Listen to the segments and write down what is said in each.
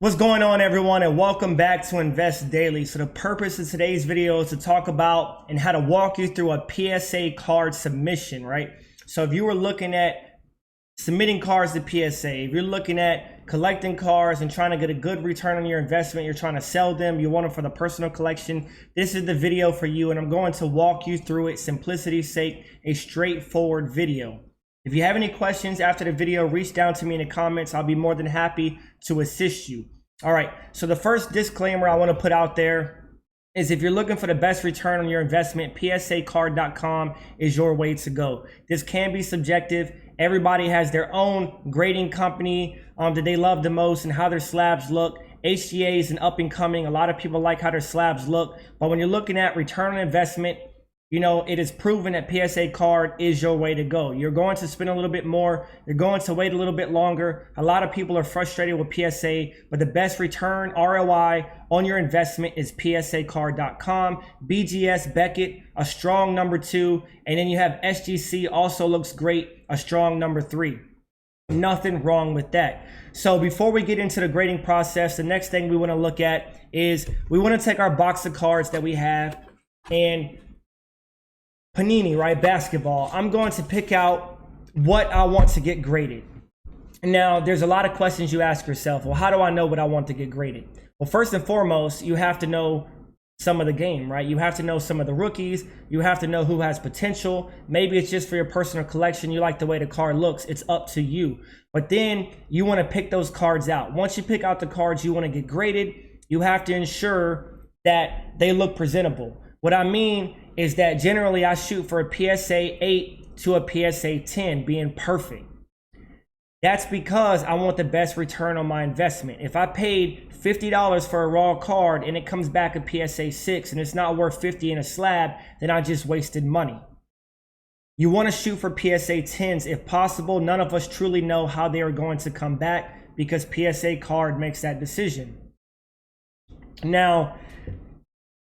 What's going on, everyone, and welcome back to Invest Daily. So the purpose of today's video is to talk about and how to walk you through a PSA card submission, right? So if you were looking at submitting cards to PSA, if you're looking at collecting cards and trying to get a good return on your investment, you're trying to sell them, you want them for the personal collection, this is the video for you, and I'm going to walk you through it, simplicity's sake, a straightforward video. If you have any questions after the video, reach down to me in the comments. I'll be more than happy to assist you. All right, so the first disclaimer I want to put out there is if you're looking for the best return on your investment, psacard.com is your way to go. This can be subjective. Everybody has their own grading company that they love the most and how their slabs look. HGA is an up and coming. A lot of people like how their slabs look. But when you're looking at return on investment, you know, it is proven that PSA card is your way to go. You're going to spend a little bit more. You're going to wait a little bit longer. A lot of people are frustrated with PSA, but the best return ROI on your investment is psacard.com. BGS Beckett, a strong number 2. And then you have SGC, also looks great, a strong number 3. Nothing wrong with that. So before we get into the grading process, the next thing we want to look at is we want to take our box of cards that we have and Panini, right? Basketball. I'm going to pick out what I want to get graded. Now, there's a lot of questions you ask yourself. Well, how do I know what I want to get graded? Well, first and foremost, you have to know some of the game, right? You have to know some of the rookies. You have to know who has potential. Maybe it's just for your personal collection. You like the way the card looks. It's up to you. But then you want to pick those cards out. Once you pick out the cards you want to get graded, you have to ensure that they look presentable. What I mean is that generally I shoot for a PSA 8 to a PSA 10 being perfect. That's because I want the best return on my investment. If I paid $50 for a raw card and it comes back a PSA 6 and it's not worth $50 in a slab, then I just wasted money. You want to shoot for PSA 10s if possible. None of us truly know how they are going to come back because PSA card makes that decision. Now,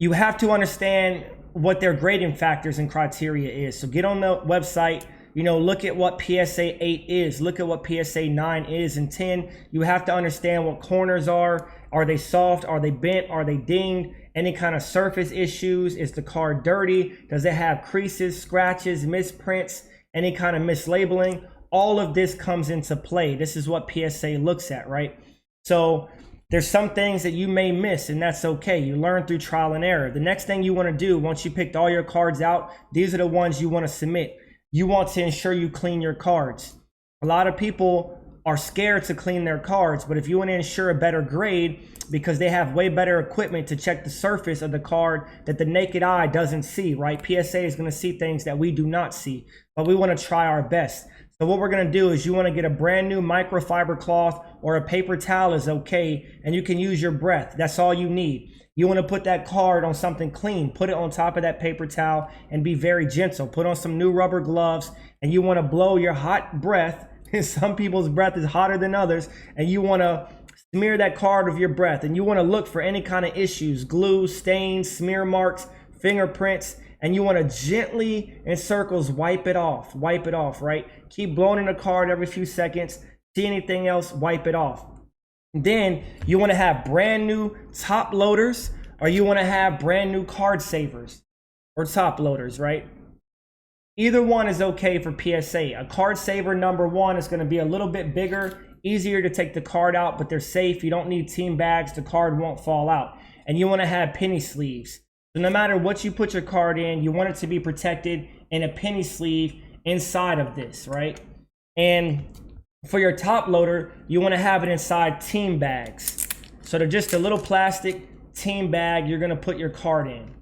you have to understand what their grading factors and criteria is. So get on the website, look at what PSA 8 is, look at what PSA 9 is and 10. You have to understand what corners are. Are they soft? Are they bent? Are they dinged? Any kind of surface issues? Is the card dirty? Does it have creases, scratches, misprints, any kind of mislabeling? All of this comes into play. This is what PSA looks at, right? So there's some things that you may miss, and that's okay. You learn through trial and error. The next thing you want to do, once you picked all your cards out, these are the ones you want to submit. You want to ensure you clean your cards. A lot of people are scared to clean their cards, but if you want to ensure a better grade, because they have way better equipment to check the surface of the card that the naked eye doesn't see, right? PSA is going to see things that we do not see, but we want to try our best. So what we're going to do is you want to get a brand new microfiber cloth or a paper towel is okay, and you can use your breath. That's all you need. You want to put that card on something clean, put it on top of that paper towel and be very gentle. Put on some new rubber gloves and you want to blow your hot breath. Some people's breath is hotter than others, and you want to smear that card with your breath and you want to look for any kind of issues, glue, stains, smear marks, fingerprints, and you want to gently in circles wipe it off, right? Keep blowing in the card every few seconds. See anything else, wipe it off. Then you want to have brand new top loaders, or you want to have brand new card savers or top loaders, right? Either one is okay for PSA. A card saver number 1 is going to be a little bit bigger, easier to take the card out, but they're safe. You don't need team bags. The card won't fall out. And you want to have penny sleeves. So no matter what you put your card in, you want it to be protected in a penny sleeve inside of this, right? And for your top loader, you want to have it inside team bags. So they're just a little plastic team bag you're going to put your card in.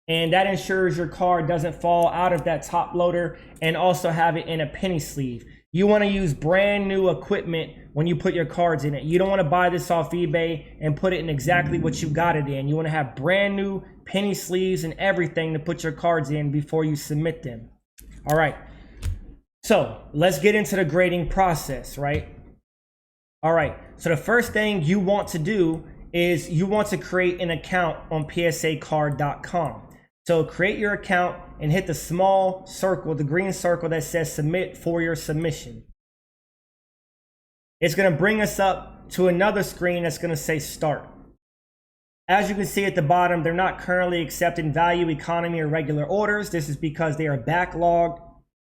And that ensures your card doesn't fall out of that top loader, and also have it in a penny sleeve. You want to use brand new equipment when you put your cards in it. You don't want to buy this off eBay and put it in exactly what you got it in. You want to have brand new penny sleeves and everything to put your cards in before you submit them. All right. So let's get into the grading process, right? All right. So the first thing you want to do is you want to create an account on psacard.com. So create your account and hit the small circle, the green circle that says submit for your submission. It's going to bring us up to another screen that's going to say start. As you can see at the bottom, they're not currently accepting value, economy, or regular orders. This is because they are backlogged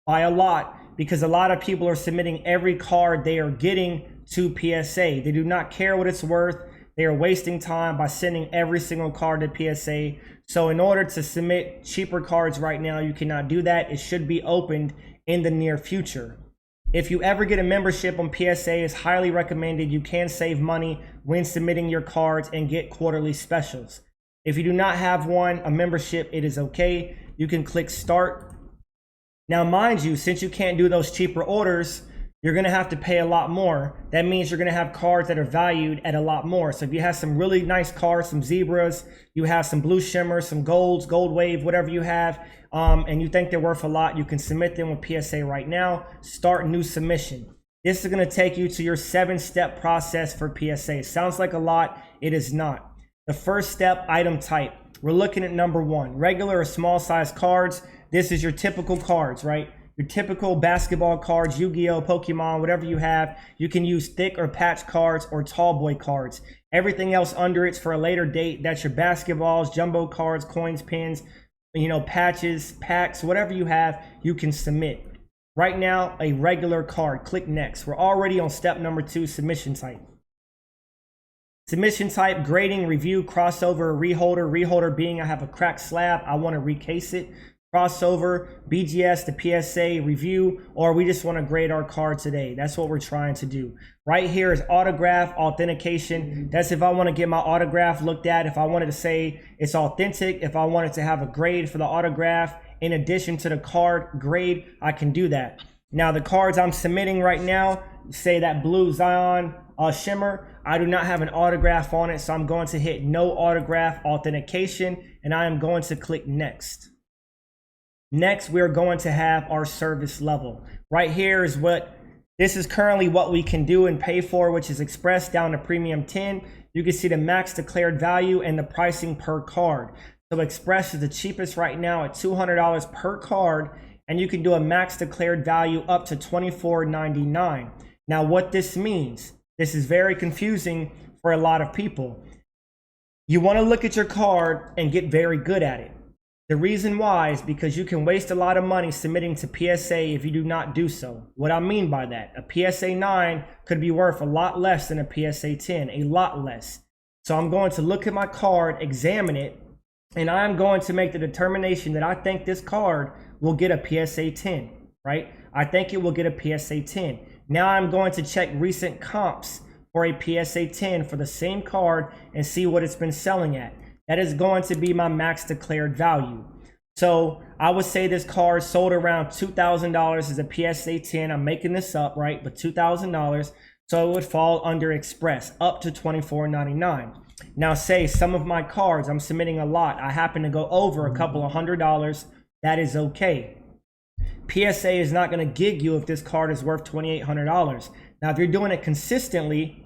by a lot, because a lot of people are submitting every card they are getting to PSA. They do not care what it's worth. They are wasting time by sending every single card to PSA. So in order to submit cheaper cards right now, you cannot do that. It should be opened in the near future. If you ever get a membership on PSA, it's highly recommended. You can save money when submitting your cards and get quarterly specials. If you do not have one, a membership, it is okay. You can click start. Now, mind you, since you can't do those cheaper orders, you're going to have to pay a lot more. That means you're going to have cards that are valued at a lot more. So if you have some really nice cards, some zebras, you have some blue shimmers, some golds, gold wave, whatever you have, and you think they're worth a lot, you can submit them with PSA right now. Start new submission. This is going to take you to your 7-step process for PSA. It sounds like a lot. It is not. The first step, item type. We're looking at number 1, regular or small size cards. This is your typical cards, right? Your typical basketball cards, Yu-Gi-Oh, Pokemon, whatever you have. You can use thick or patch cards or tall boy cards. Everything else under it's for a later date. That's your basketballs, jumbo cards, coins, pins, patches, packs, whatever you have, you can submit. Right now, a regular card. Click next. We're already on step number 2, submission type. Submission type, grading, review, crossover, reholder. Reholder being I have a cracked slab, I want to recase it. Crossover, BGS to PSA, review, or we just want to grade our card today. That's what we're trying to do. Right here is autograph, authentication. That's if I want to get my autograph looked at, if I wanted to say it's authentic, if I wanted to have a grade for the autograph in addition to the card grade, I can do that. Now the cards I'm submitting right now, say that blue Zion shimmer, I do not have an autograph on it, so I'm going to hit no autograph authentication, and I am going to click next. Next, we're going to have our service level. Right here is this is currently what we can do and pay for, which is Express down to Premium 10. You can see the max declared value and the pricing per card. So Express is the cheapest right now at $200 per card, and you can do a max declared value up to $24.99. Now, what this means, this is very confusing for a lot of people. You want to look at your card and get very good at it. The reason why is because you can waste a lot of money submitting to PSA if you do not do so. What I mean by that, a PSA 9 could be worth a lot less than a PSA 10, a lot less. So I'm going to look at my card, examine it, and I'm going to make the determination that I think this card will get a PSA 10, right? I think it will get a PSA 10. Now I'm going to check recent comps for a PSA 10 for the same card and see what it's been selling at. That is going to be my max declared value. So I would say this card sold around $2,000 as a PSA 10. I'm making this up, right? But $2,000. So it would fall under Express up to $24.99. Now say some of my cards, I'm submitting a lot. I happen to go over a couple of $100. That is okay. PSA is not going to gig you if this card is worth $2,800. Now, if you're doing it consistently,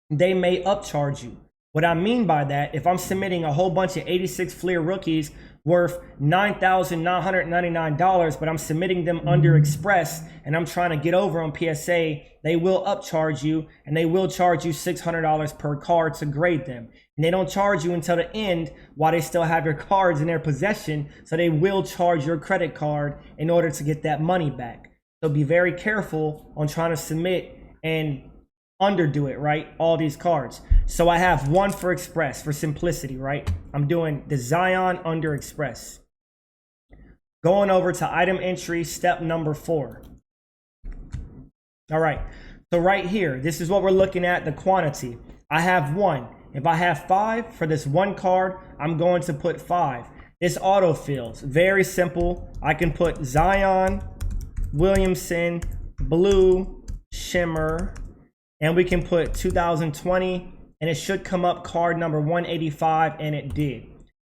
they may upcharge you. What I mean by that, if I'm submitting a whole bunch of 86 Fleer rookies worth $9,999, but I'm submitting them under Express and I'm trying to get over on PSA, they will upcharge you, and they will charge you $600 per card to grade them. And they don't charge you until the end while they still have your cards in their possession, so they will charge your credit card in order to get that money back. So be very careful on trying to submit and underdo it, right? All these cards. So I have one for Express for simplicity, right? I'm doing the Zion under Express. Going over to item entry, step number 4. All right, so right here, this is what we're looking at, the quantity. I have 1. If I have 5 for this one card, I'm going to put 5. This autofills, very simple. I can put Zion, Williamson, blue, shimmer, and we can put 2020, and it should come up card number 185, and it did.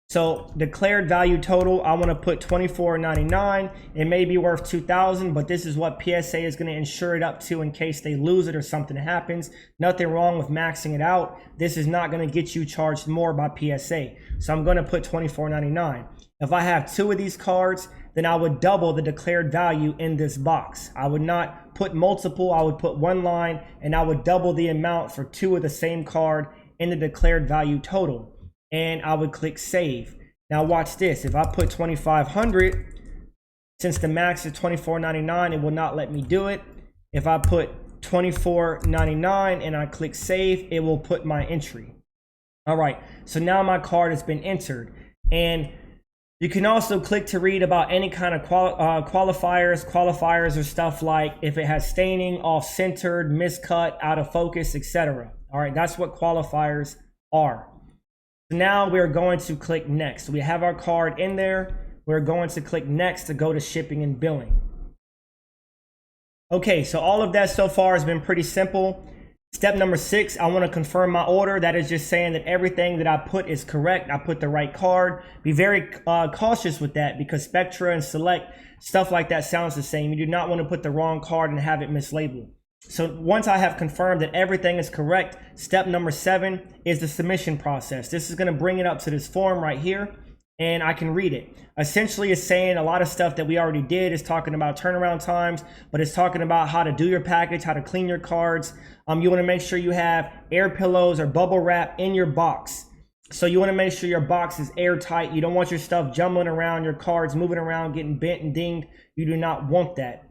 So declared value total, I want to put $24.99. It may be worth $2,000, but this is what PSA is going to insure it up to in case they lose it or something happens. Nothing wrong with maxing it out. This is not going to get you charged more by PSA. So I'm going to put $24.99. If I have 2 of these cards, then I would double the declared value in this box. I would not put multiple, I would put 1 line, and I would double the amount for 2 of the same card in the declared value total. And I would click save. Now watch this. If I put 2,500, since the max is $24.99, it will not let me do it. If I put $24.99 and I click save, it will put my entry. All right, so now my card has been entered. And you can also click to read about any kind of qualifiers. Qualifiers are stuff like if it has staining, off-centered, miscut, out of focus, etc. All right, that's what qualifiers are. So now we're going to click next. We have our card in there. We're going to click next to go to shipping and billing. Okay, so all of that so far has been pretty simple. Step number 6, I want to confirm my order. That is just saying that everything that I put is correct. I put the right card. Be very cautious with that because Spectra and Select, stuff like that sounds the same. You do not want to put the wrong card and have it mislabeled. So once I have confirmed that everything is correct, step number 7 is the submission process. This is going to bring it up to this form right here, and I can read it. Essentially, it's saying a lot of stuff that we already did. It's talking about turnaround times, but it's talking about how to do your package, how to clean your cards. You want to make sure you have air pillows or bubble wrap in your box. So you want to make sure your box is airtight. You don't want your stuff jumbling around, your cards moving around, getting bent and dinged. You do not want that.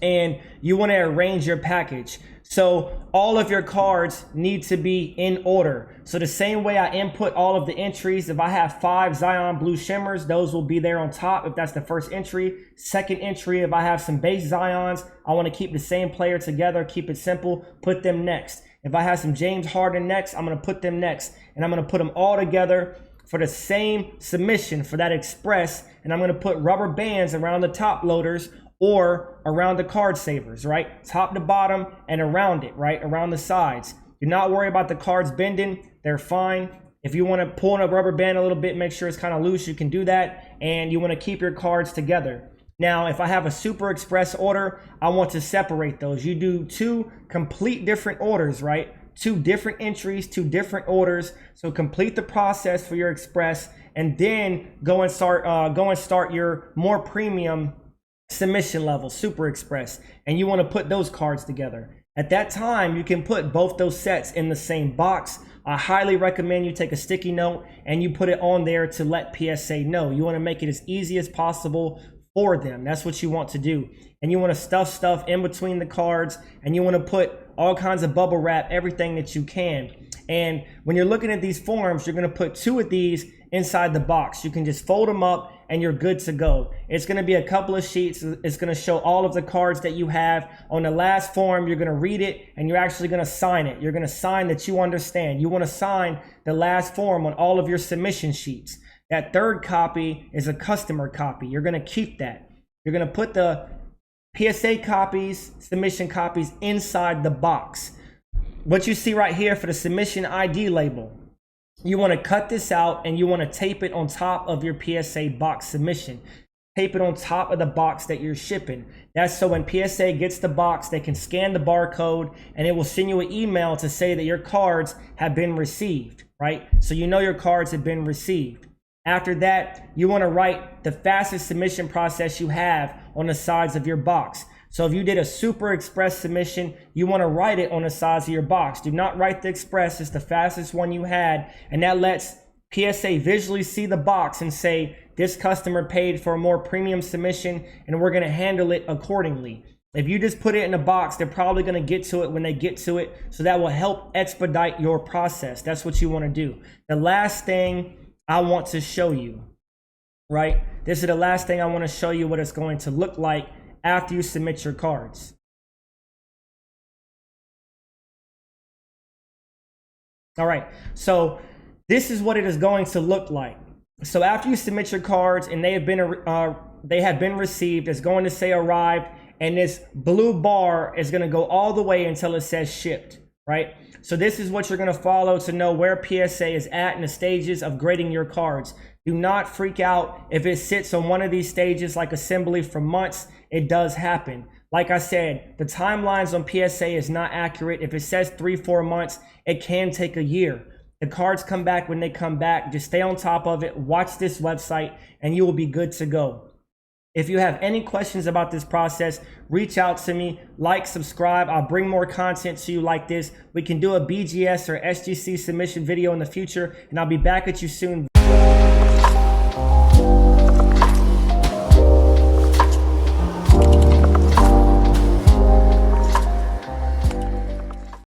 And you want to arrange your package. So all of your cards need to be in order. So the same way I input all of the entries, if I have 5 Zion Blue Shimmers, those will be there on top if that's the first entry. Second entry, if I have some base Zions, I want to keep the same player together, keep it simple, put them next. If I have some James Harden next, I'm going to put them next. And I'm going to put them all together for the same submission for that express. And I'm going to put rubber bands around the top loaders or around the card savers, right? Top to bottom and around it, right? Around the sides. Do not worry about the cards bending. They're fine. If you want to pull in a rubber band a little bit, make sure it's kind of loose, you can do that. And you want to keep your cards together. Now, if I have a Super Express order, I want to separate those. You do 2 complete different orders, right? 2 different entries, 2 different orders. So complete the process for your Express and then go and start your more premium submission level, Super Express, and you want to put those cards together. At that time, you can put both those sets in the same box. I highly recommend you take a sticky note and you put it on there to let PSA know. You want to make it as easy as possible for them. That's what you want to do. And you want to stuff stuff in between the cards, and you want to put all kinds of bubble wrap, everything that you can. And when you're looking at these forms, you're going to put 2 of these inside the box. You can just fold them up and you're good to go. It's going to be a couple of sheets. It's going to show all of the cards that you have. On the last form, you're going to read it and you're actually going to sign it. You're going to sign that you understand. You want to sign the last form on all of your submission sheets. That third copy is a customer copy. You're going to keep that. You're going to put the PSA copies, submission copies inside the box. What you see right here for the submission ID label, you want to cut this out and you want to tape it on top of your PSA box submission. Tape it on top of the box that you're shipping. That's so when PSA gets the box, they can scan the barcode and it will send you an email to say that your cards have been received, right? So you know your cards have been received. After that, you want to write the fastest submission process you have on the sides of your box. So if you did a Super Express submission, you want to write it on the sides of your box. Do not write the Express. It's the fastest one you had. And that lets PSA visually see the box and say, this customer paid for a more premium submission and we're going to handle it accordingly. If you just put it in a box, they're probably going to get to it when they get to it. So that will help expedite your process. That's what you want to do. The last thing I want to show you, right? This is the last thing I want to show you what it's going to look like after you submit your cards. All right, so this is what it is going to look like. So after you submit your cards and they have been received, it's going to say arrived, and this blue bar is going to go all the way until it says shipped, right? So this is what you're going to follow to know where PSA is at in the stages of grading your cards. Do not freak out if it sits on one of these stages like assembly for months. It does happen. Like I said, the timelines on PSA is not accurate. If it says 3-4 months, it can take a year. The cards come back when they come back. Just stay on top of it. Watch this website and you will be good to go. If you have any questions about this process, reach out to me, like, subscribe. I'll bring more content to you like this. We can do a BGS or SGC submission video in the future, and I'll be back at you soon.